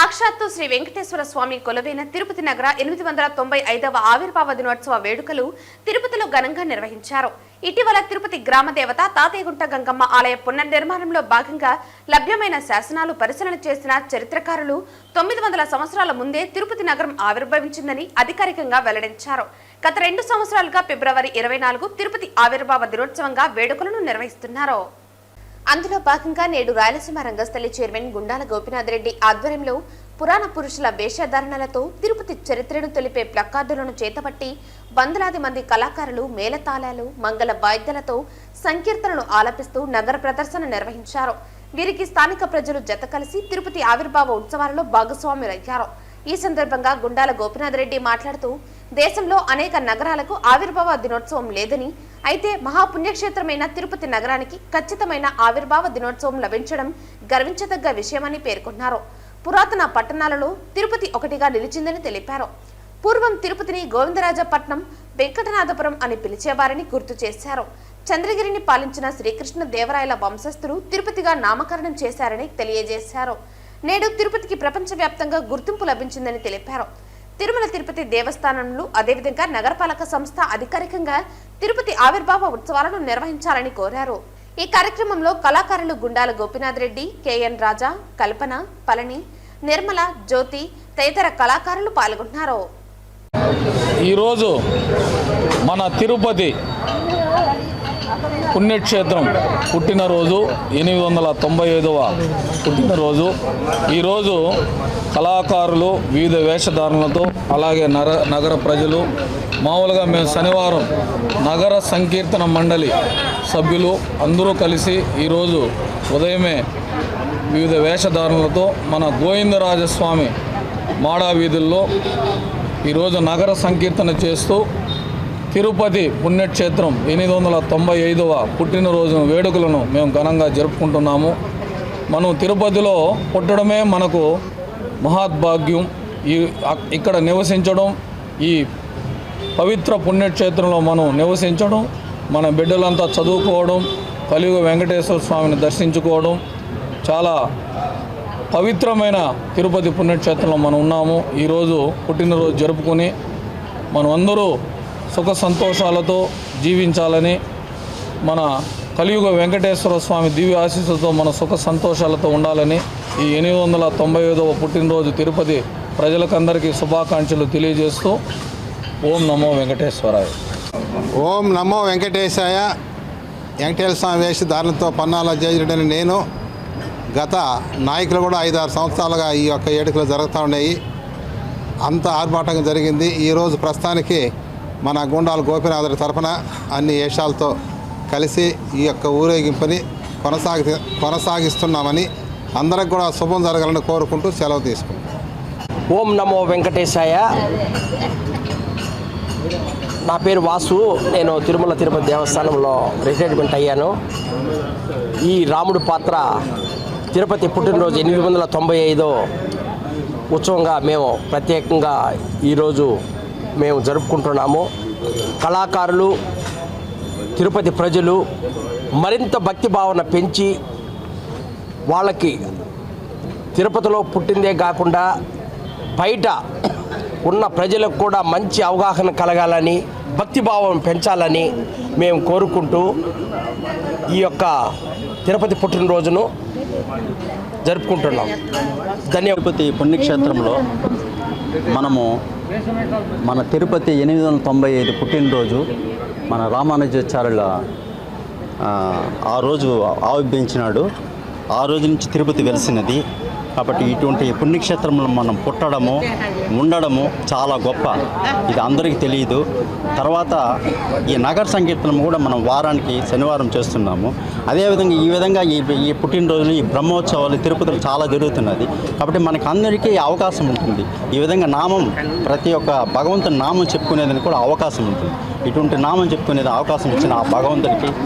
సాక్షాత్తు శ్రీ వెంకటేశ్వర స్వామి కొలువైన తిరుపతి నగర 895వ ఆవిర్భావ దినోత్సవ వేడుకలు తిరుపతిలో ఘనంగా నిర్వహించారు. ఇటీవల తిరుపతి గ్రామ దేవత తాతయ్యగుంట గంగమ్మ ఆలయ పునర్నిర్మాణంలో భాగంగా లభ్యమైన శాసనాలు పరిశీలన చేసిన చరిత్రకారులు 900 సంవత్సరాల ముందే తిరుపతి నగరం ఆవిర్భవించిందని అధికారికంగా వెల్లడించారు. గత 2 సంవత్సరాలుగా ఫిబ్రవరి 24 తిరుపతి ఆవిర్భావ దినోత్సవంగా వేడుకలను నిర్వహిస్తున్నారు. అందులో భాగంగా నేడు రాయలసీమ రంగస్థలి చైర్మన్ గుండాల గోపీనాథ్ రెడ్డి ఆధ్వర్యంలో పురాణ పురుషుల వేషధారణలతో తిరుపతి చరిత్రను తెలిపే ప్లకార్డులను చేతపట్టి వందలాది మంది కళాకారులు మేళతాళాలు మంగళ వాయిద్యాలతో సంకీర్తనలు ఆలపిస్తూ నగర ప్రదర్శన నిర్వహించారు. వీరికి స్థానిక ప్రజలు జత కలిసి తిరుపతి ఆవిర్భావ ఉత్సవాలలో భాగస్వాములయ్యారు. ఈ సందర్భంగా గుండాల గోపీనాథ్ రెడ్డి మాట్లాడుతూ దేశంలో అనేక నగరాలకు ఆవిర్భావ దినోత్సవం లేదని, అయితే మహాపుణ్యక్షేత్రమైన తిరుపతి నగరానికి ఖచ్చితమైన ఆవిర్భావ దినోత్సవం లభించడం గర్వించదగ్గ విషయమని పేర్కొన్నారు. పురాతన పట్టణాలలో తిరుపతి ఒకటిగా నిలిచిందని తెలిపారు. పూర్వం తిరుపతిని గోవిందరాజపట్నం, వెంకటనాథపురం అని పిలిచేవారని గుర్తు చేశారు. చంద్రగిరిని పాలించిన శ్రీకృష్ణ దేవరాయల వంశస్థులు తిరుపతిగా నామకరణం చేశారని తెలియజేశారు. నేడు తిరుపతికి ప్రపంచవ్యాప్తంగా గుర్తింపు లభించిందని తెలిపారు. తిరుమల తిరుపతి దేవస్థానంలో అదేవిధంగా నగరపాలక సంస్థ అధికారికంగా తిరుపతి ఆవిర్భావ ఉత్సవాలను నిర్వహించాలని కోరారు. ఈ కార్యక్రమంలో కళాకారులు గుండాల గోపీనాథ్ రెడ్డి, కేఎన్ రాజా, కల్పన, పళని, నిర్మల, జ్యోతి తదితర కళాకారులు పాల్గొన్నారు. ఈరోజు మన తిరుపతి పుణ్యక్షేత్రం పుట్టినరోజు 895వ పుట్టినరోజు. ఈరోజు కళాకారులు వివిధ వేషధారణలతో అలాగే నగర ప్రజలు మామూలుగా మేము శనివారం నగర సంకీర్తన మండలి సభ్యులు అందరూ కలిసి ఈరోజు ఉదయమే వివిధ వేషధారణలతో మన గోవిందరాజస్వామి మాడా వీధుల్లో ఈరోజు నగర సంకీర్తన చేస్తూ తిరుపతి పుణ్యక్షేత్రం 895వ పుట్టినరోజు వేడుకలను మేము ఘనంగా జరుపుకుంటున్నాము. మనం తిరుపతిలో పుట్టడమే మనకు మహాద్భాగ్యం. ఇక్కడ నివసించడం, ఈ పవిత్ర పుణ్యక్షేత్రంలో మనం నివసించడం, మన బిడ్డలంతా చదువుకోవడం, కలియుగ వెంకటేశ్వర స్వామిని దర్శించుకోవడం, చాలా పవిత్రమైన తిరుపతి పుణ్యక్షేత్రంలో మనం ఉన్నాము. ఈరోజు పుట్టినరోజు జరుపుకొని మనం అందరూ సుఖ సంతోషాలతో జీవించాలని, మన కలియుగ వెంకటేశ్వర స్వామి దివ్య ఆశీస్సులతో మన సుఖ సంతోషాలతో ఉండాలని ఈ 895వ పుట్టినరోజు తిరుపతి ప్రజలకందరికీ శుభాకాంక్షలు తెలియజేస్తూ ఓం నమో వెంకటేశ్వరాయ. ఓం నమో వెంకటేశాయ. వెంకటేశ్వర స్వామి వేషధారణతో పన్నాల జయరెడ్డి నేను గత నాయకులు కూడా 5-6 సంవత్సరాలుగా ఈ యొక్క వేడుకలు జరుగుతూ ఉన్నాయి. అంత ఆర్భాటంగా జరిగింది. ఈరోజు ప్రస్తుతానికి మన గుండాల గోపీనాథుడి తరఫున అన్ని వేషాలతో కలిసి ఈ యొక్క ఊరేగింపుని కొనసాగిస్తున్నామని అందరికి కూడా శుభం జరగాలని కోరుకుంటూ సెలవు తీసుకుంటాం. ఓం నమో వెంకటేశాయ. నా పేరు వాసు. నేను తిరుమల తిరుపతి దేవస్థానంలో రిటైర్మెంట్ అయ్యాను. ఈ రాముడు పాత్ర తిరుపతి పుట్టినరోజు 895వ ఉత్సవంగా మేము ప్రత్యేకంగా ఈరోజు మేము జరుపుకుంటున్నాము. కళాకారులు, తిరుపతి ప్రజలు మరింత భక్తి భావన పెంచి వాళ్ళకి తిరుపతిలో పుట్టిందే కాకుండా బయట ఉన్న ప్రజలకు కూడా మంచి అవగాహన కలగాలని, భక్తి భావం పెంచాలని మేము కోరుకుంటూ ఈ యొక్క తిరుపతి పుట్టినరోజును జరుపుకుంటున్నాం. తిరుపతి పుణ్యక్షేత్రంలో మనము మన తిరుపతి 895 పుట్టినరోజు మన రామానుజాచార్యుల ఆ రోజు ఆవిర్భవించినాడు. ఆ రోజు నుంచి తిరుపతి వెలిసినది. కాబట్టి ఇటువంటి పుణ్యక్షేత్రంలో మనం పుట్టడము, ఉండడము చాలా గొప్ప. ఇది అందరికీ తెలియదు. తర్వాత ఈ నగర సంకీర్తనం కూడా మనం వారానికి శనివారం చేస్తున్నాము. అదేవిధంగా ఈ విధంగా ఈ పుట్టినరోజులు, ఈ బ్రహ్మోత్సవాలు తిరుపతిలో చాలా జరుగుతున్నది. కాబట్టి మనకు అందరికీ అవకాశం ఉంటుంది. ఈ విధంగా నామం, ప్రతి ఒక్క భగవంతుని నామం చెప్పుకునేదానికి కూడా అవకాశం ఉంటుంది. ఇటువంటి నామం చెప్పుకునేది అవకాశం ఇచ్చిన ఆ భగవంతుడికి